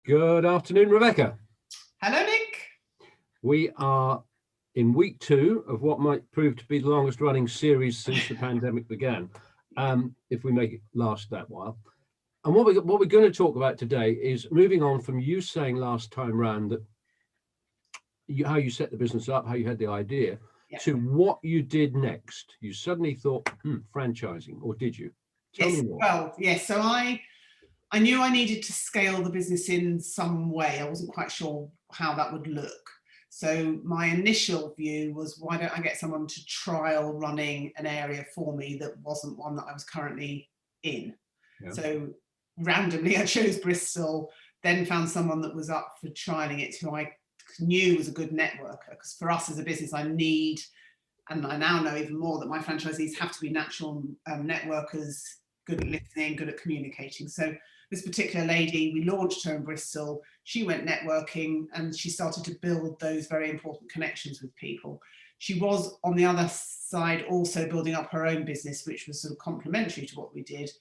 Good afternoon, Rebecca. Hello, Nick. We are in week two of what might prove to be the longest running series since the pandemic began, if we make it last that while. And what we're going to talk about today is moving on from you saying last time round that how you set the business up, how you had the idea, Yeah. to what you did next. You suddenly thought, franchising, or did you? Tell Yes. me more. Well, yes. So I knew I needed to scale the business in some way. I wasn't quite sure how that would look. So my initial view was, why don't I get someone to trial running an area for me that wasn't one that I was currently in? Yeah. So randomly I chose Bristol, then found someone that was up for trialing it who I knew was a good networker. Because for us as a business, I need, and I now know even more, that my franchisees have to be natural networkers, good at listening, good at communicating. So this particular lady, we launched her in Bristol. She went networking and she started to build those very important connections with people. She was on the other side also building up her own business, which was sort of complementary to what we did.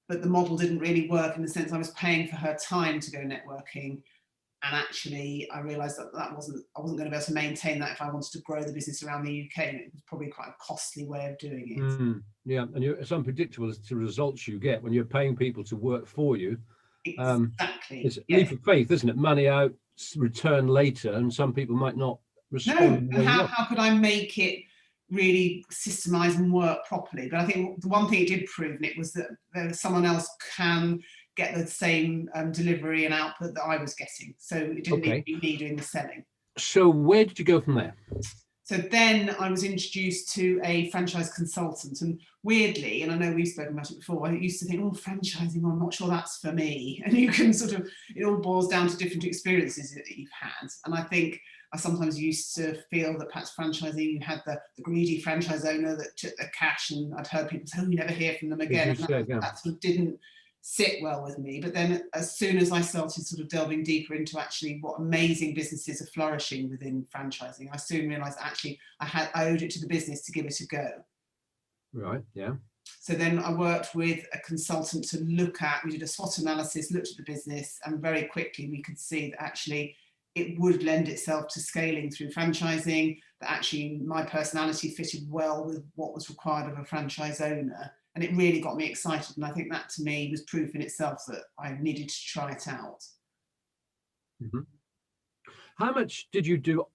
But the model didn't really work in the sense I was paying for her time to go networking. And actually, I realised that I wasn't going to be able to maintain that if I wanted to grow the business around the UK. And it was probably quite a costly way of doing it. Yeah, and it's unpredictable as to the results you get when you're paying people to work for you. Exactly. It's a leap of faith, isn't it? Money out, return later, and some people might not respond. No, and how could I make it really systemize and work properly? But I think the one thing it did prove, Nick, was that someone else can get the same delivery and output that I was getting. So it didn't need to be me doing the selling. So where did you go from there? So then I was introduced to a franchise consultant, and weirdly, and I know we've spoken about it before, I used to think, oh, franchising, I'm not sure that's for me. And you can sort of, it all boils down to different experiences that you've had. And I think I sometimes used to feel that perhaps franchising, you had the greedy franchise owner that took the cash, and I'd heard people say, oh, you never hear from them again. That sort of didn't sit well with me. But then as soon as I started sort of delving deeper into actually what amazing businesses are flourishing within franchising, I soon realized actually I owed it to the business to give it a go. Right, yeah. So then I worked with a consultant to look at, we did a SWOT analysis, looked at the business, and very quickly we could see that actually it would lend itself to scaling through franchising, that actually my personality fitted well with what was required of a franchise owner. And it really got me excited. And I think that to me was proof in itself that I needed to try it out. Mm-hmm. How much did you do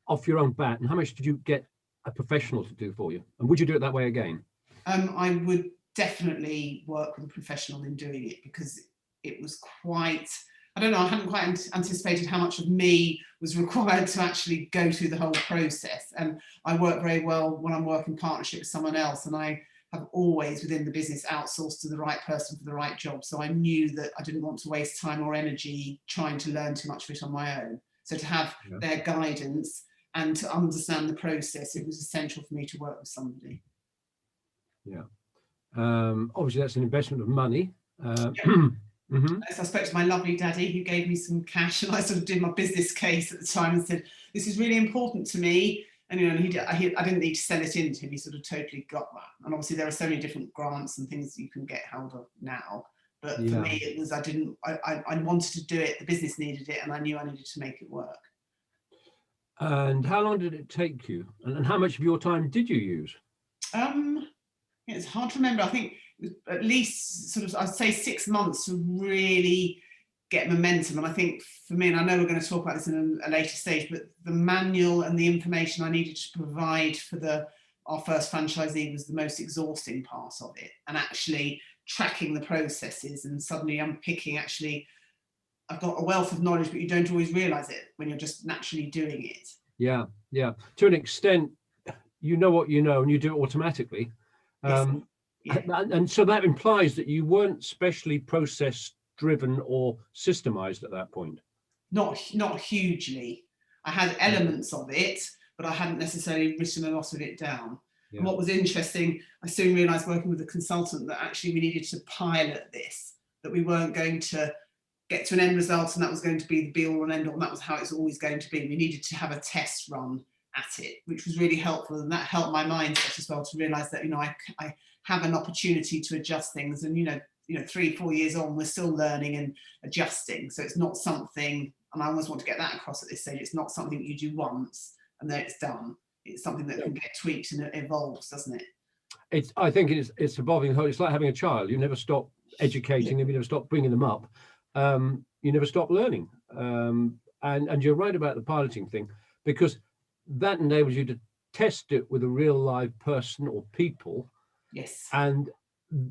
off your own bat, and how much did you get a professional to do for you? And would you do it that way again? I would definitely work with a professional in doing it, because it was quite, I don't know, I hadn't quite anticipated how much of me was required to actually go through the whole process. And I work very well when I'm working partnership with someone else, and I have always within the business outsourced to the right person for the right job. So I knew that I didn't want to waste time or energy trying to learn too much of it on my own. So to have their guidance and to understand the process, it was essential for me to work with somebody. Yeah. Obviously, that's an investment of money. Mm-hmm. So I spoke to my lovely daddy, who gave me some cash, and I sort of did my business case at the time and said, this is really important to me. And I didn't need to sell it into him. He sort of totally got that. And obviously there are so many different grants and things you can get hold of now. But for me, it was, I wanted to do it. The business needed it, and I knew I needed to make it work. And how long did it take you? And how much of your time did you use? It's hard to remember. I think it was at least sort of, I'd say 6 months to really get momentum. And I think for me, and I know we're going to talk about this in a later stage, but the manual and the information I needed to provide for our first franchisee was the most exhausting part of it. And actually tracking the processes, and suddenly I'm picking, actually, I've got a wealth of knowledge, but you don't always realize it when you're just naturally doing it. Yeah. To an extent, you know what you know, and you do it automatically. And so that implies that you weren't specially process driven or systemized at that point. Not hugely. I had elements of it, but I hadn't necessarily written a lot of it down. And what was interesting, I soon realized working with a consultant that actually we needed to pilot this, that we weren't going to get to an end result and that was going to be the be all and end all, and that was how it's always going to be. We needed to have a test run at it, which was really helpful, and that helped my mindset as well to realize that I have an opportunity to adjust things. And you know, 3-4 years on, we're still learning and adjusting. So it's not something, and I always want to get that across at this stage, it's not something that you do once and then it's done. It's something that can get tweaked and it evolves, doesn't it? I think it's evolving. It's like having a child. You never stop educating them. You never stop bringing them up. You never stop learning. And you're right about the piloting thing, because that enables you to test it with a real live person or people. Yes. And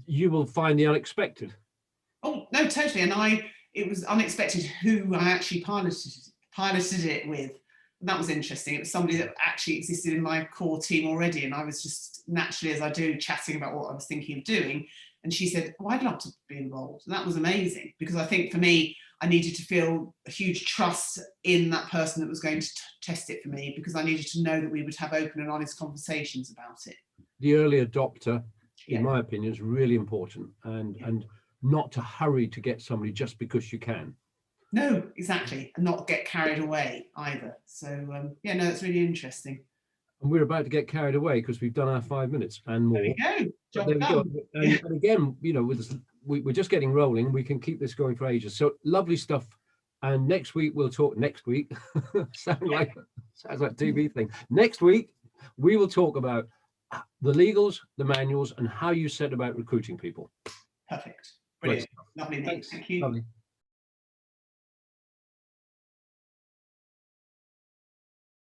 you will find the unexpected. Oh no, totally. And it was unexpected who I actually piloted it with. And that was interesting. It was somebody that actually existed in my core team already, and I was just naturally, as I do, chatting about what I was thinking of doing. And she said, "Oh, I'd love to be involved." And that was amazing, because I think for me, I needed to feel a huge trust in that person that was going to test it for me, because I needed to know that we would have open and honest conversations about it. The early adopter, in my opinion, is really important, and not to hurry to get somebody just because you can. No, exactly, and not get carried away either. So yeah, no, it's really interesting. And we're about to get carried away because we've done our 5 minutes and more. There we go. There we go. And again, you know, we're just getting rolling. We can keep this going for ages. So lovely stuff. And next week we'll talk. Next week sounds like TV thing. Next week we will talk about the legals, the manuals, and how you set about recruiting people. Perfect. Brilliant. Lovely. Thank you. Lovely.